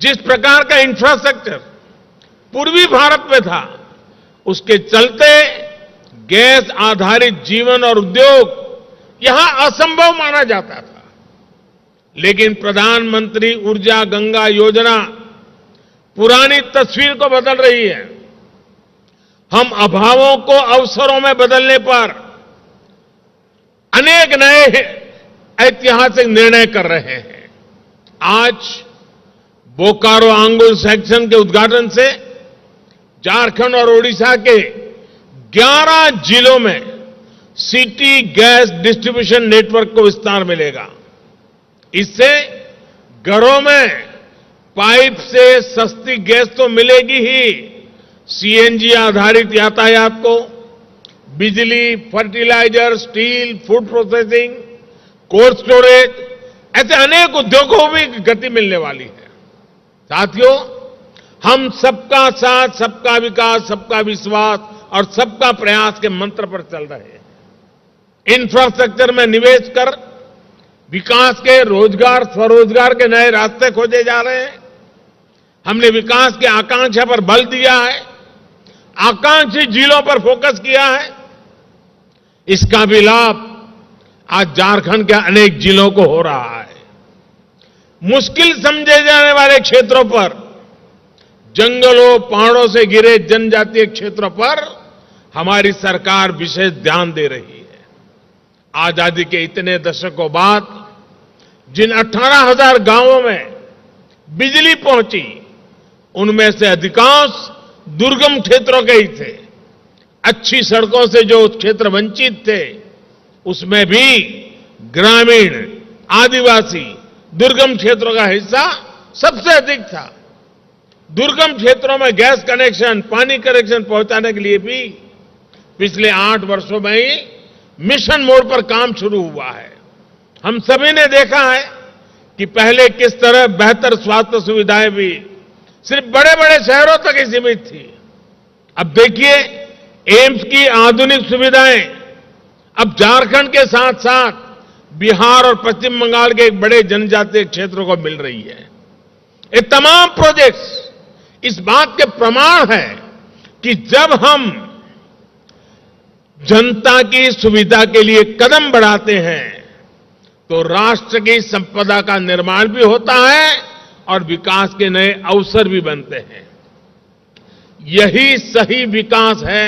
जिस प्रकार का इंफ्रास्ट्रक्चर पूर्वी भारत में था, उसके चलते गैस आधारित जीवन और उद्योग यहां असंभव माना जाता था। लेकिन प्रधानमंत्री ऊर्जा गंगा योजना पुरानी तस्वीर को बदल रही है। हम अभावों को अवसरों में बदलने पर अनेक नए ऐतिहासिक निर्णय कर रहे हैं। आज बोकारो आंगुल सेक्शन के उद्घाटन से झारखंड और ओडिशा के 11 जिलों में सिटी गैस डिस्ट्रीब्यूशन नेटवर्क को विस्तार मिलेगा। इससे घरों में पाइप से सस्ती गैस तो मिलेगी ही, सीएनजी आधारित यातायात को बिजली, fertiliser, steel, food processing, cold storage, ऐसे अनेक उद्योगों को भी गति मिलने वाली है। साथियों, हम सबका साथ, सबका विकास, सबका विश्वास और सबका प्रयास के मंत्र पर चल रहे हैं। इंफ्रास्ट्रक्चर में निवेश कर विकास के रोजगार स्वरोजगार के नए रास्ते खोजे जा रहे हैं। हमने विकास की आकांक्षा पर बल दिया है, आकांक्षी जिलों पर फोकस किया है। इसका भी लाभ आज झारखंड के अनेक जिलों को हो रहा है। मुश्किल समझे जाने वाले क्षेत्रों पर, जंगलों पहाड़ों से घिरे जनजातीय क्षेत्रों पर हमारी सरकार विशेष ध्यान दे रही है। आजादी के इतने दशकों बाद जिन 18,000 गांवों में बिजली पहुंची, उनमें से अधिकांश दुर्गम क्षेत्रों के ही थे। अच्छी सड़कों से जो क्षेत्र वंचित थे, उसमें भी ग्रामीण, आदिवासी, दुर्गम क्षेत्रों का हिस्सा सबसे अधिक था। दुर्गम क्षेत्रों में गैस कनेक्शन, पानी कनेक्शन पहुंचाने के लिए भी पिछले 8 वर्षों में ही मिशन मोड पर काम शुरू हुआ है। हम सभी ने देखा है कि पहले किस तरह बेहतर स्वास्थ्य सुविधाएं भी सिर्फ बड़े बड़े शहरों तक ही सीमित थी। अब देखिए, एम्स की आधुनिक सुविधाएं अब झारखंड के साथ साथ बिहार और पश्चिम बंगाल के एक बड़े जनजातीय क्षेत्रों को मिल रही है। ये तमाम प्रोजेक्ट्स इस बात के प्रमाण है कि जब हम जनता की सुविधा के लिए कदम बढ़ाते हैं तो राष्ट्र की संपदा का निर्माण भी होता है और विकास के नए अवसर भी बनते हैं। यही सही विकास है।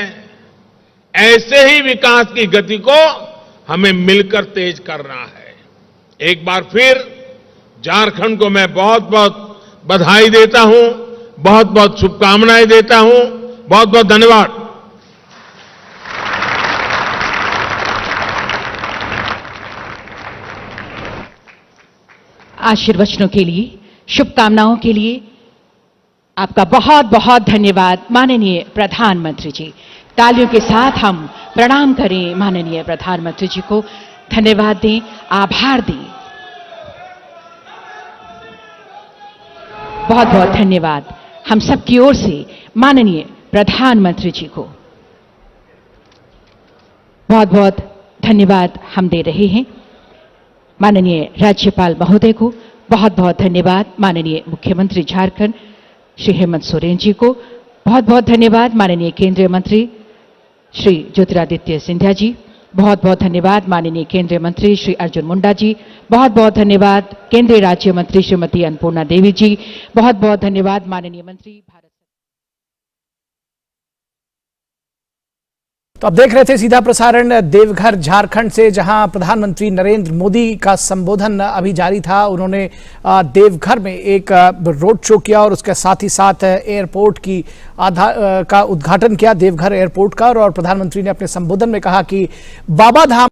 ऐसे ही विकास की गति को हमें मिलकर तेज करना है। एक बार फिर झारखंड को मैं बहुत बहुत बधाई देता हूं, बहुत बहुत शुभकामनाएं देता हूं। बहुत बहुत धन्यवाद। आशीर्वचनों के लिए, शुभकामनाओं के लिए आपका बहुत बहुत धन्यवाद माननीय प्रधानमंत्री जी। तालियों के साथ हम प्रणाम करें माननीय प्रधानमंत्री जी को, धन्यवाद दें, आभार दें। बहुत बहुत धन्यवाद हम सबकी ओर से माननीय प्रधानमंत्री जी को। बहुत बहुत धन्यवाद हम दे रहे हैं माननीय राज्यपाल महोदय को। बहुत बहुत धन्यवाद माननीय मुख्यमंत्री झारखंड श्री हेमंत सोरेन जी को। बहुत बहुत धन्यवाद माननीय केंद्रीय मंत्री श्री ज्योतिरादित्य सिंधिया जी। बहुत बहुत धन्यवाद माननीय केंद्रीय मंत्री श्री अर्जुन मुंडा जी। बहुत बहुत धन्यवाद केंद्रीय राज्य मंत्री श्रीमती अन्नपूर्णा देवी जी। बहुत बहुत धन्यवाद माननीय मंत्री भारत। तो आप देख रहे थे सीधा प्रसारण देवघर झारखंड से, जहां प्रधानमंत्री नरेंद्र मोदी का संबोधन अभी जारी था। उन्होंने देवघर में एक रोड शो किया और उसके साथ ही साथ एयरपोर्ट की का उद्घाटन किया, देवघर एयरपोर्ट का। और प्रधानमंत्री ने अपने संबोधन में कहा कि बाबा धाम